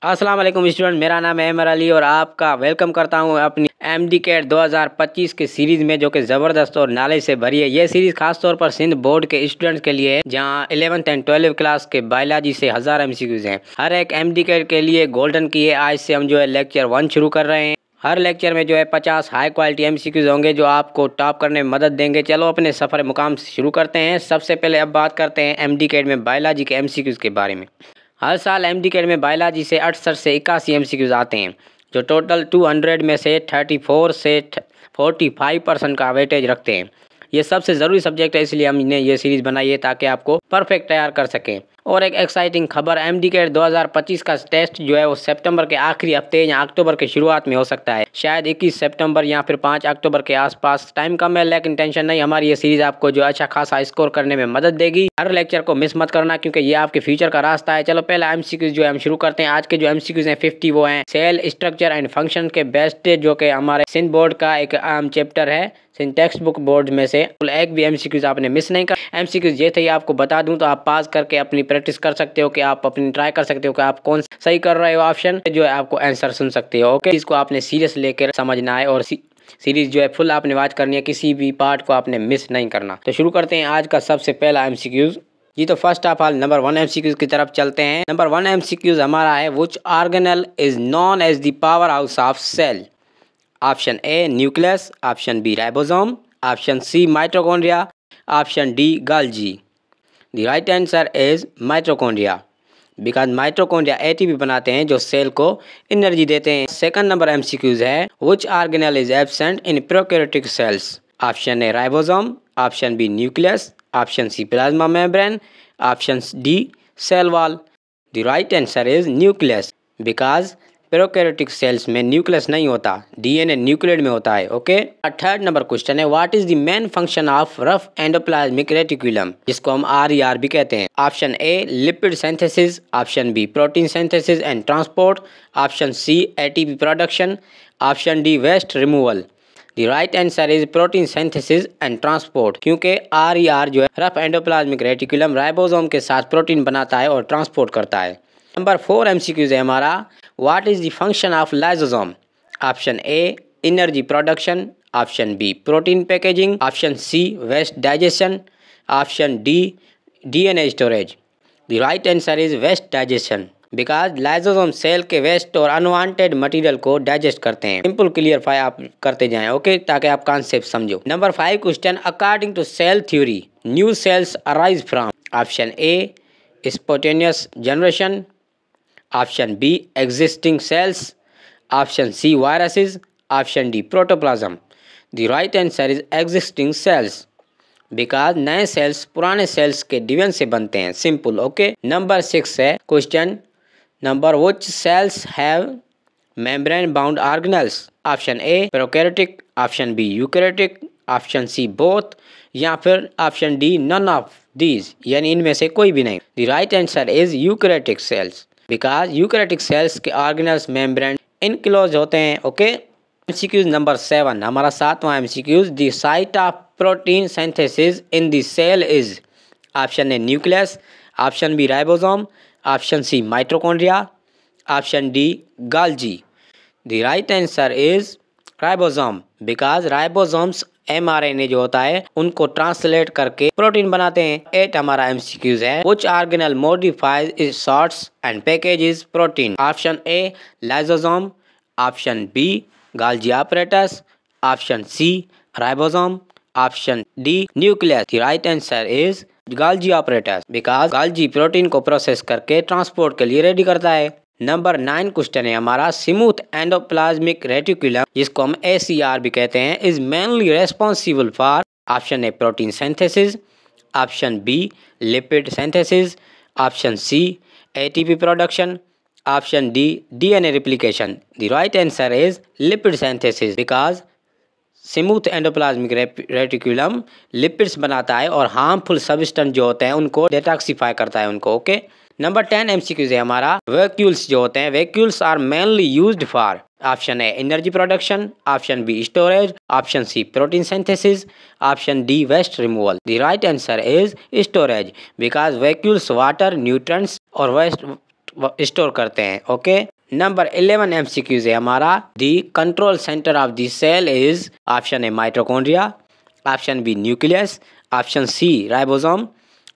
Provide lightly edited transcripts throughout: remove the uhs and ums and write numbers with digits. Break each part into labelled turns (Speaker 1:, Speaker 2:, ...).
Speaker 1: अस्सलाम वालेकुम स्टूडेंट, मेरा नाम है अमर अली और आपका वेलकम करता हूं अपनी एमडी कैट 2025 के सीरीज़ में, जो कि ज़बरदस्त और नॉलेज से भरी है। ये सीरीज़ खास तौर पर सिंध बोर्ड के स्टूडेंट्स के लिए है, जहां 11th एंड 12th क्लास के बायोलॉजी से 1000 एमसीक्यूज़ हैं। हर एक एमडी कैट के लिए गोल्डन की है। आज से हम लेक्चर 1 शुरू कर रहे हैं। हर लेक्चर में 50 हाई क्वालिटी एमसीक्यूज़ होंगे जो आपको टॉप करने में मदद देंगे। चलो अपने सफ़र मुकाम से शुरू करते हैं। सबसे पहले अब बात करते हैं एमडी कैट में बायोलॉजी के एमसीक्यूज़ के बारे में। हर साल एमडी कैट में बायोलॉजी से 68 से 81 एमसीक्यूज़ आते हैं, जो टोटल 200 में से 34 से 45% का वेटेज रखते हैं। ये सबसे ज़रूरी सब्जेक्ट है, इसलिए हमने ये सीरीज़ बनाई है ताकि आपको परफेक्ट तैयार कर सकें। और एक एक्साइटिंग खबर, एमडी कैट 2025 का टेस्ट वो सितंबर के आखिरी हफ्ते या अक्टूबर के शुरुआत में हो सकता है। शायद 21 सितंबर या फिर 5 अक्टूबर के आसपास। टाइम कम है लेकिन टेंशन नहीं, हमारी ये सीरीज़ आपको अच्छा खासा स्कोर करने में मदद देगी। हर लेक्चर को मिस मत करना, क्योंकि ये आपके फ्यूचर का रास्ता है। चलो पहला एमसीक्यूज़ हम शुरू करते हैं। आज के एमसीक्यूज़ हैं 50, वो हैं सेल स्ट्रक्चर एंड फंक्शन के बेस्ट, जो कि हमारे सिंध बोर्ड का एक अहम चैप्टर है। टेक्स्ट बुक बोर्ड में से एक भी एमसीक्यूज़ आपने मिस नहीं कर। एमसीक्यूज़ ये थे, आपको बता दूं तो आप पास करके अपनी प्रैक्टिस कर सकते हो, कि आप अपनी ट्राई कर सकते हो कि आप कौन सही कर रहे हो। ऑप्शन आपको आंसर सुन सकते हो। ओके, इसको आपने सीरियस लेकर समझना है और सीरीज फुल आपने वॉच करनी है। किसी भी पार्ट को आपने मिस नहीं करना। तो शुरू करते हैं आज का सबसे पहला एमसीक्यूज़। जी तो first of all number 1 MCQs की तरफ चलते हैं। नंबर 1 एमसीक्यूज़ हमारा है, which organelle is known as the power house of cell. Option A nucleus, option B ribosome, option C mitochondria, option D Golgi. The right answer is mitochondria, because mitochondria ATP बनाते हैं जो cell को energy देते हैं। Second number MCQs है, which organelle is absent in prokaryotic cells. Option A ribosome, option B nucleus, option C plasma membrane, option D cell wall. The right answer is nucleus, because prokaryotic cells में nucleus नहीं होता, DNA nucleoid में होता है। Okay, third number question है, what is the main function of rough endoplasmic reticulum, जिसको हम RER भी कहते हैं। Option A lipid synthesis, option B protein synthesis and transport, option C ATP production, option D waste removal. The right answer is protein synthesis and transport, क्योंकि RER rough endoplasmic reticulum ribosome के साथ protein बनाता है और transport करता है। Number 4 MCQs है हमारा, what is the function of lysosome. Option A energy production, option B protein packaging, option C waste digestion, option D DNA storage. The right answer is waste digestion, because lysosome cell के waste और unwanted material को digest करते हैं। Simple clear आप करते जाएं, okay, ताकि आप कॉन्सेप्ट समझो। Number 5 question, according to cell theory new cells arise from. Option A spontaneous generation, option B existing cells, option C viruses, option D protoplasm. The right answer is existing cells, because नए cells पुराने cells के division से बनते हैं। Simple, okay. Number 6 है question, number which cells have membrane bound organelles. Option A prokaryotic, option B eukaryotic, option C both, या फिर option D none of these, यानी इनमें से कोई भी नहीं। The right answer is eukaryotic cells, because eukaryotic cells के organelles membrane enclose होते हैं। ओके, एमसीक्यूज नंबर 7 हमारा 7वां MCQs, the site of protein synthesis in the cell is. Option A nucleus, option B ribosome, option C mitochondria, option D Golgi. The right answer is ribosome, because ribosomes mRNA जो होता है उनको translate करके protein बनाते हैं। 8 हमारा MCQs है, which organelle modifies it sorts and packages protein. Option A lysosome, option B Golgi apparatus, option C ribosome, option D nucleus. The right answer is Golgi apparatus, because Golgi protein को process करके transport के लिए ready करता है। Number 9 question है हमारा, smooth endoplasmic reticulum, जिसको हम एसीआर भी कहते हैं, is mainly responsible for. Option A protein synthesis, option B lipid synthesis, option C ATP production, option D DNA replication. The right answer is lipid synthesis, because smooth endoplasmic reticulum lipids बनाता है और harmful substance जो होते हैं उनको detoxify करता है उनको। ओके, नंबर 10 एमसीक्यूज है हमारा, वैक्यूल्स जो होते हैं, vacuoles are mainly used for. Option A energy production, option B storage, option C protein synthesis, option D waste removal. The right answer is storage, because vacuoles water nutrients और waste store करते हैं। Okay, number 11 MCQs है हमारा, the control centre of the cell is, option A mitochondria, option B nucleus, option C ribosome,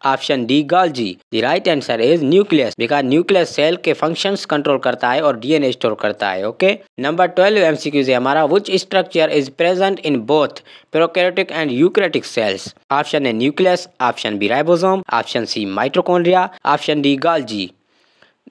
Speaker 1: option D Golgi. The right answer is nucleus, because nucleus cell के functions control करता है और DNA store करता है। Okay, number 12 MCQs है हमारा, which structure is present in both prokaryotic and eukaryotic cells, option A nucleus, option B ribosome, option C mitochondria, option D Golgi.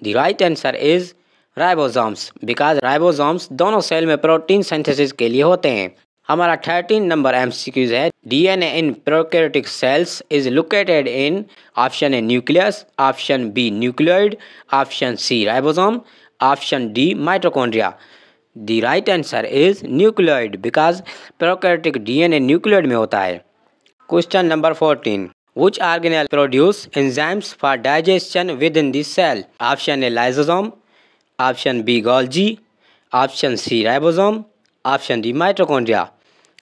Speaker 1: The right answer is ribosomes, because ribosomes दोनों cell में protein synthesis के लिए होते हैं। हमारा 13 नंबर MCQs है, DNA in prokaryotic cells is located in, option A nucleus, option B nucleoid, option C ribosome, option D mitochondria. The right answer is nucleoid, because prokaryotic DNA nucleoid में होता है। Question number 14, which organelle produce enzymes for digestion within the cell, option A lysosome, option B Golgi, option C ribosome, option D mitochondria.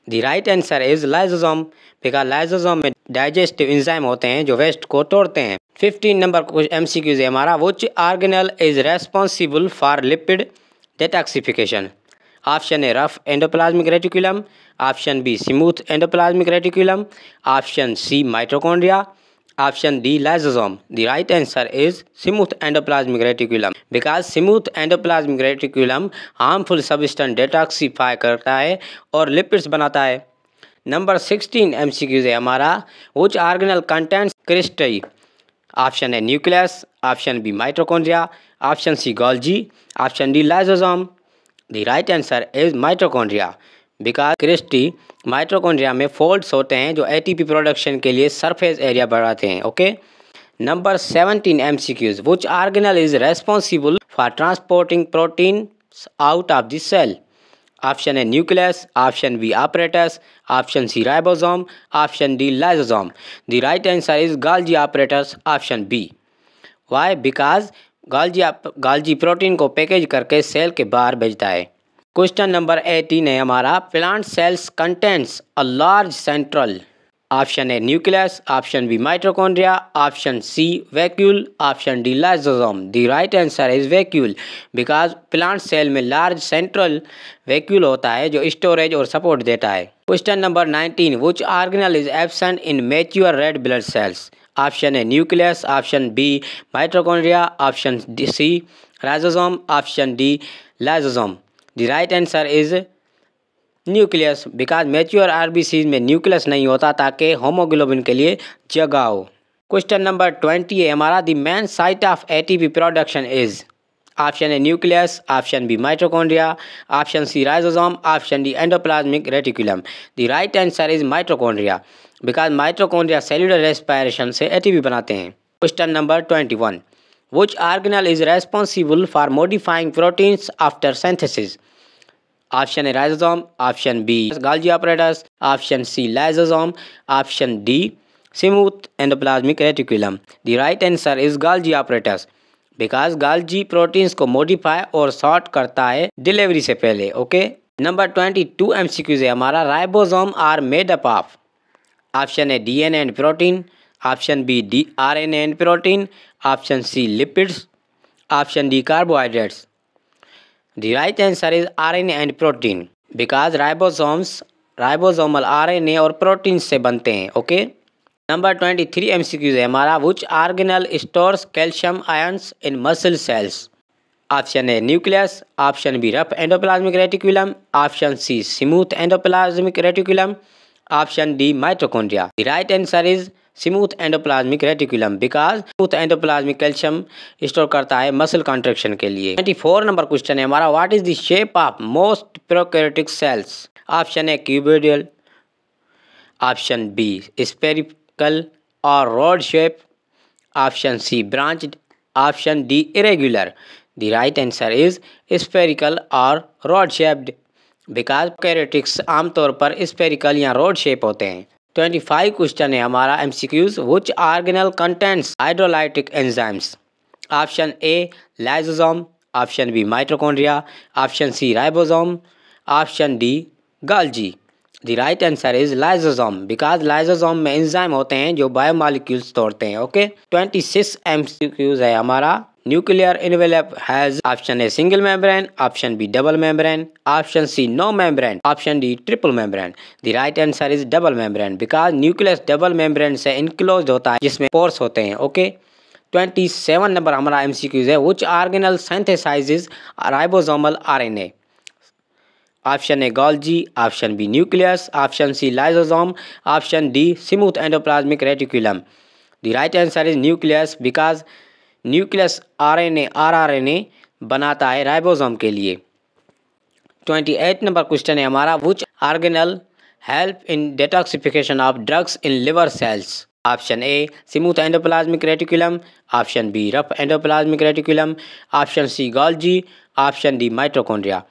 Speaker 1: The right answer is lysosome, because lysosome में digestive enzyme होते हैं जो waste को तोड़ते हैं। 15 number MCQs है हमारा, which organelle is responsible for lipid detoxification, option A rough endoplasmic reticulum, option B smooth endoplasmic reticulum, option C mitochondria, option D lysosome. The right answer is smooth endoplasmic reticulum, because smooth endoplasmic reticulum harmful substance detoxify करता है और lipids बनाता है। Number 16 MCQs है हमारा, which organelle contents crystal, option A nucleus, option B mitochondria, option C Golgi, option D lysosome. The right answer is mitochondria, because cristae mitochondria में folds होते हैं जो ATP प्रोडक्शन के लिए सरफेस एरिया बढ़ाते हैं। Okay, number 17 MCQs, which organelle is responsible for transporting proteins out of the cell, option A nucleus, option B apparatus, option C ribosome, option D lysosome. The right answer is Golgi apparatus, option B. Why? Because Golgi protein को package करके cell के बाहर भेजता है। Question number 18 है हमारा, plant cells contents a large central, option A nucleus, option B mitochondria, option C vacuole, option D lysosome. The right answer is vacuole, because plant cell में large central vacuole होता है जो storage और support देता है। Question number 19, which organelle is absent in mature red blood cells, option A nucleus, option B mitochondria, option C ribosome, option D lysosome. The right answer is nucleus, because mature RBCs में nucleus नहीं होता ताकि haemoglobin के लिए जगह हो। Question number 20 है हमारा, the main site of ATP production is, option A nucleus, option B mitochondria, option C ribosome, option D endoplasmic reticulum. The right answer is mitochondria, because mitochondria cellular respiration से ATP बनाते हैं। Question number 21, which organelle is responsible for modifying proteins after synthesis, option A ribosome, option B Golgi apparatus, option C lysosome, option D smooth endoplasmic reticulum. The right answer is Golgi apparatus, because Golgi proteins को modify और sort करता है delivery से पहले। Okay, number 22 MCQs है हमारा, ribosome are made up of, option A DNA and protein, option B RNA and protein, option C lipids, option D carbohydrates. The right answer is RNA and protein, because ribosomal RNA और protein से बनते हैं। Okay, number 23 MCQs है हमारा, which organelle stores calcium ions in muscle cells, option A nucleus, option B rough endoplasmic reticulum, option C smooth endoplasmic reticulum, option D mitochondria. The right answer is smooth endoplasmic reticulum, because smooth endoplasmic calcium store करता है muscle contraction के लिए। 24 number question है हमारा, what is the shape of most prokaryotic cells, option A cuboidal, option B spherical और rod shape, option C branched, option D irregular. The right answer is spherical और rod shaped, because prokaryotics आमतौर पर spherical या rod shape होते हैं। 25 question है हमारा MCQs, which organelle contents hydrolytic enzymes, option A lysosome, option B mitochondria, option C ribosome, option D Golgi. The right answer is lysosome, because lysosome में enzyme होते हैं जो बायोमॉलिक्यूल्स तोड़ते हैं। ओके, 26 MCQs है हमारा, nuclear envelope has option A single membrane, option B double membrane, option C no membrane, option D triple membrane. The right answer is double membrane because nucleus double membrane से enclosed होता है जिसमें pores होते हैं. Okay 27 number हमारा MCQ है. Which organelle synthesizes ribosomal RNA? Option A Golgi, option B nucleus, option C lysosome, option D smooth endoplasmic reticulum. The right answer is nucleus because nucleus rRNA बनाता है ribosome के लिए. 28 number question है हमारा. Which organelle help in detoxification of drugs in liver cells? Option A smooth endoplasmic reticulum, option B rough endoplasmic reticulum, option C Golgi, option D mitochondria.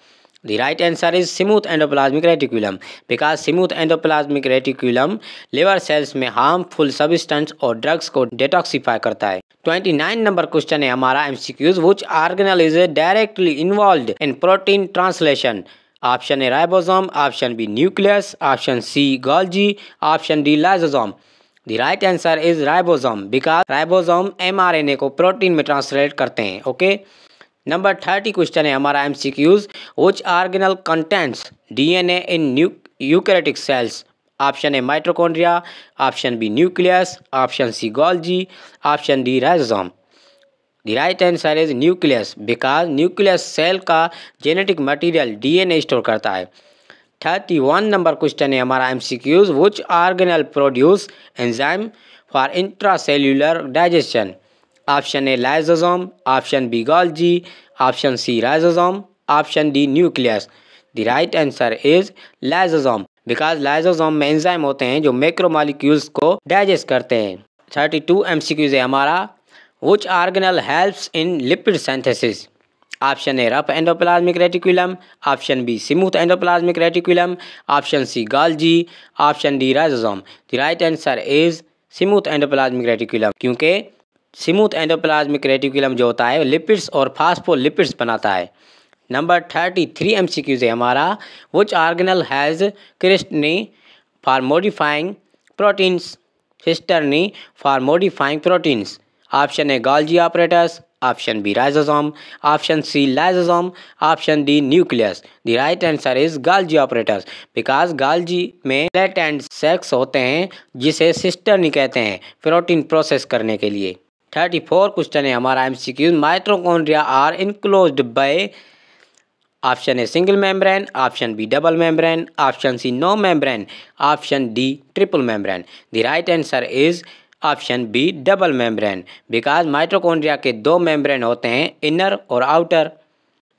Speaker 1: The right answer is smooth endoplasmic reticulum because smooth endoplasmic reticulum liver cells में harmful substance और drugs को detoxify करता है. 29 number question है हमारा MCQs. Which organelle is directly involved in protein translation? Option A ribosome, option B nucleus, option C Golgi, option D lysosome. The right answer is ribosome because ribosome mRNA को protein में translate करते हैं. Okay number 30 question है हमारा MCQs. Which organelle contains DNA in eukaryotic cells? Option A mitochondria, option B nucleus, option C Golgi, option D ribosome. The right answer is nucleus because nucleus cell का genetic material DNA store करता है. 31 number question है हमारा MCQs. Which organelle produce enzyme for intracellular digestion? Option A lysosome, option B Golgi, option C ribosome, option D nucleus. The right answer is lysosome because lysosome में enzyme होते हैं जो macromolecules को digest करते हैं. 32 MCQs है हमारा. Which organelle helps in lipid synthesis? Option A rough endoplasmic reticulum, option B smooth endoplasmic reticulum, option C Golgi, option D ribosome. The right answer is smooth endoplasmic reticulum क्योंकि smooth endoplasmic reticulum जो होता है lipids और phospholipids बनाता है. Number 33 MCQs है हमारा. Which organelle has क्रिस्टनी for modifying proteins, cisternae for modifying proteins? Option A Golgi apparatus, option B ribosome, option C lysosome, option D nucleus. The right answer is Golgi apparatus because Golgi में लेटेंट सेक्स होते हैं जिसे cisternae कहते हैं protein process करने के लिए. 34 क्वेश्चन है हमारा MCQ. Mitochondria are enclosed by option A single membrane, option B double membrane, option C no membrane, option D triple membrane. The right answer is option B double membrane because mitochondria के दो membrane होते हैं inner और outer.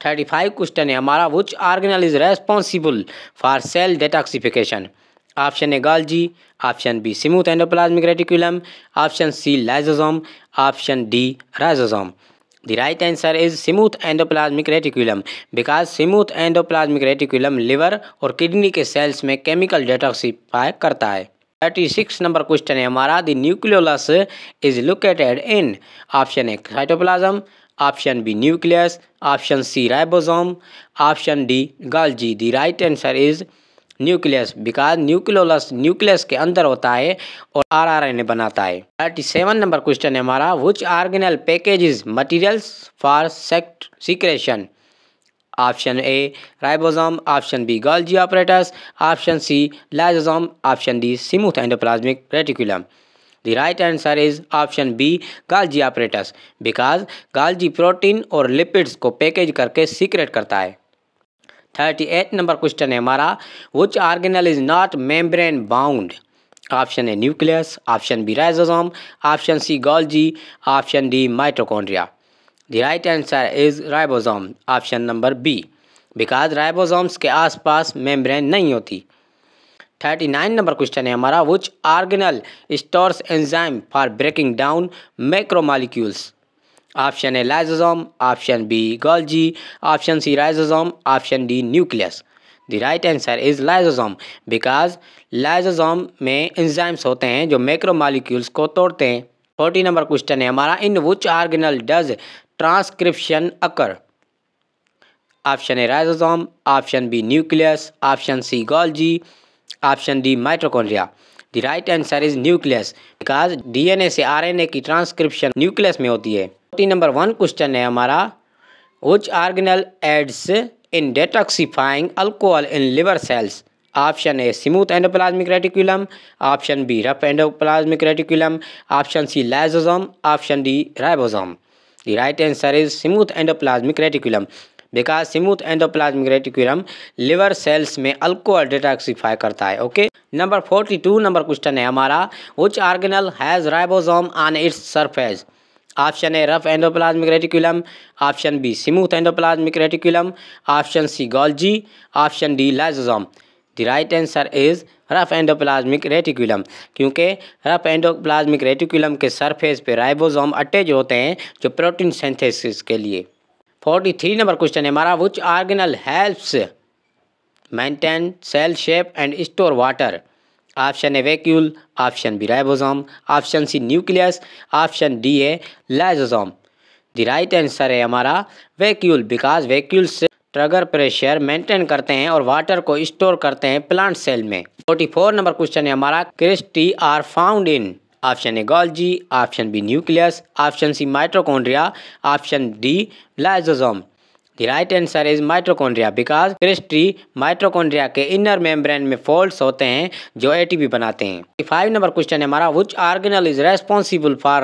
Speaker 1: 35 question है हमारा. Which organelle is responsible for cell detoxification? Option A Golgi, option B smooth endoplasmic reticulum, option C lysosome, option D ribosome. The right answer is smooth endoplasmic reticulum because smooth endoplasmic reticulum liver और kidney के cells में chemical detoxify करता है. 36 number question है हमारा. The nucleolus is located in option A cytoplasm, option B nucleus, option C ribosome, option D Golgi. The right answer is nucleus because nucleolus nucleus के अंदर होता है और आरआरएनए बनाता है. 37 नंबर क्वेश्चन है हमारा. Which organelle packages materials for secretion? Option A ribosome, option B Golgi apparatus, option C lysosome, option D smooth endoplasmic reticulum. The right answer is option B Golgi apparatus because Golgi protein और lipids को package करके secrete करता है. 38 number question है हमारा. Which organelle is not membrane bound? Option A nucleus, option B ribosome, option C Golgi, option D mitochondria. The right answer is ribosome option number B because ribosomes के आसपास membrane नहीं होती. 39 number question है हमारा. Which organelle stores enzyme for breaking down macromolecules? Option A lysosome, option B Golgi, option C ribosome, option D nucleus. The right answer is lysosome because lysosome में enzymes होते हैं जो macromolecules को तोड़ते हैं. 40 number question है हमारा. In which organelle does transcription occur? Option A ribosome, option B nucleus, option C Golgi, option D mitochondria. The right answer is nucleus because DNA से RNA की ट्रांसक्रिप्शन न्यूक्लियस में होती है. नंबर 1 क्वेश्चन है हमारा, which organelle aids in detoxifying alcohol in liver cells? Option A smooth endoplasmic reticulum, option B rough endoplasmic reticulum, option C lysosome, option D ribosome. The right answer is smooth endoplasmic reticulum, because smooth endoplasmic reticulum liver cells में alcohol detoxify करता है। Okay, number 42 number question है हमारा, which organelle has ribosome on its surface? Option A rough endoplasmic reticulum, option B smooth endoplasmic reticulum, option C Golgi, option D lysosome. The right answer is rough endoplasmic reticulum, क्योंकि rough endoplasmic reticulum के surface पे ribosome attach होते हैं जो protein synthesis के लिए। 43 number question है हमारा, which organelle helps maintain cell shape and store water? Option A vacuole, option B ribosome, option C nucleus, option D है लाइसोसोम। द राइट आंसर है हमारा vacuole, because vacuoles trigger pressure maintain करते हैं और water को store करते हैं plant cell में। 44 नंबर क्वेश्चन है हमारा, cristae are found in? Option A Golgi, option B nucleus, option C mitochondria, option D lysosome. The right answer is mitochondria, because cristae mitochondria के इनर मेम्ब्रेन में folds होते हैं जो ATP बनाते हैं। 5 नंबर क्वेश्चन है हमारा, which organelle is responsible for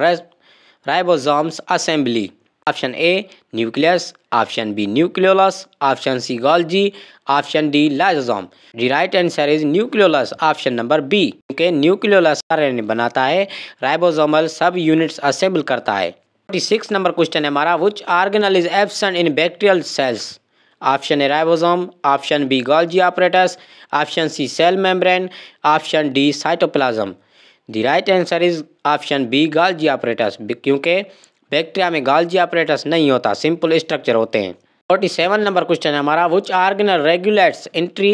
Speaker 1: ribosomes assembly? Option A nucleus, option B nucleolus, option C Golgi, option D lysosome. The right answer is nucleolus, option number B, क्योंकि nucleolus RNA बनाता है, ribosomal सब units assemble करता है। 46 number question है हमारा, which organelle is absent in bacterial cells? Option A ribosome, option B Golgi apparatus, option C cell membrane, option D cytoplasm. The right answer is option B Golgi apparatus, क्योंकि bacteria में Golgi apparatus नहीं होता, simple structure होते हैं। 47 number question है हमारा, which organelle regulates entry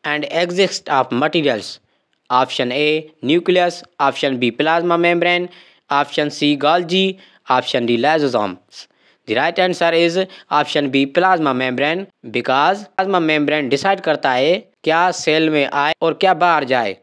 Speaker 1: and exit of materials? Option A nucleus, option B plasma membrane, option C Golgi, option D lysosome. The right answer is option B plasma membrane, because plasma membrane decide करता है क्या cell में आए और क्या बाहर जाए।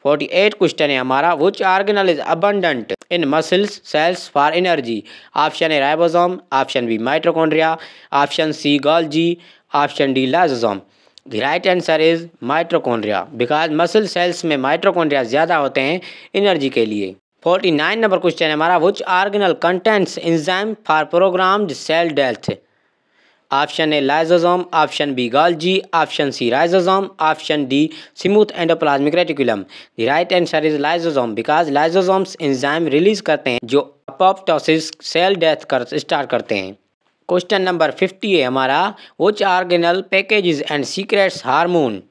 Speaker 1: 48 question है हमारा, which organelle is abundant in muscles cells for energy? Option A ribosome, option B mitochondria, option C Golgi, option D lysosome. The right answer is mitochondria, because muscle cells में mitochondria ज़्यादा होते हैं energy के लिए। 49 number question है हमारा, which organelle contents enzyme for programmed cell death? Option A lysosome, option B Golgi, option C ribosome, option D smooth endoplasmic reticulum. The right answer is lysosome, because lysosomes enzyme release करते हैं जो apoptosis cell death कर start करते हैं। Question number 50 है हमारा, which organelle packages and secretes hormone?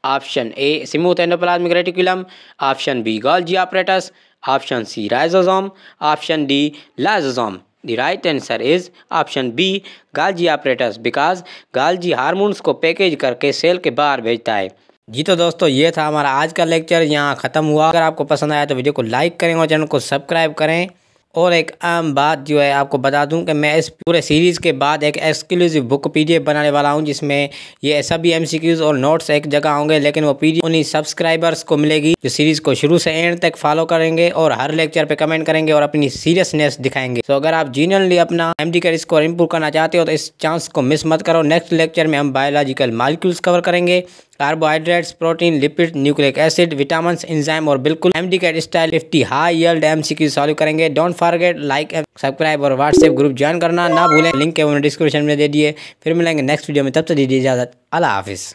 Speaker 1: Option A smooth endoplasmic reticulum, option B Golgi apparatus, option C ribosome, option D lysosome. The right answer is option B Golgi apparatus, because Golgi hormones को package करके cell के बाहर भेजता है। जी तो दोस्तों, ये था हमारा आज का लेक्चर, यहाँ ख़त्म हुआ। अगर आपको पसंद आया तो वीडियो को लाइक करें और चैनल को सब्सक्राइब करें। और एक अहम बात जो है आपको बता दूं कि मैं इस पूरे सीरीज़ के बाद एक एक्सक्लूसिव बुक PDF बनाने वाला हूं, जिसमें ये सभी MCQs और नोट्स एक जगह होंगे, लेकिन वो PDF उन्हीं सब्सक्राइबर्स को मिलेगी जो सीरीज़ को शुरू से एंड तक फॉलो करेंगे और हर लेक्चर पे कमेंट करेंगे और अपनी सीरियसनेस दिखाएंगे। तो अगर आप जेन्युइनली अपना MD स्कोर इंप्रूव करना चाहते हो तो इस चांस को मिस मत करो। नेक्स्ट लेक्चर में हम बायोलॉजिकल मॉलिक्यूल्स कवर करेंगे, carbohydrates, protein, lipid, nucleic acid, vitamin, enzyme और बिल्कुल MD style 50 high yield MCQ solve करेंगे। Don't forget like and subscribe और व्हाट्सएप ग्रुप ज्वाइन करना ना भूलें, लिंक है उन्हें डिस्क्रिप्शन में दे दिए। फिर मिलेंगे नेक्स्ट वीडियो में, तब तक दीजिए इजाजत। अल्लाह हाफिज़।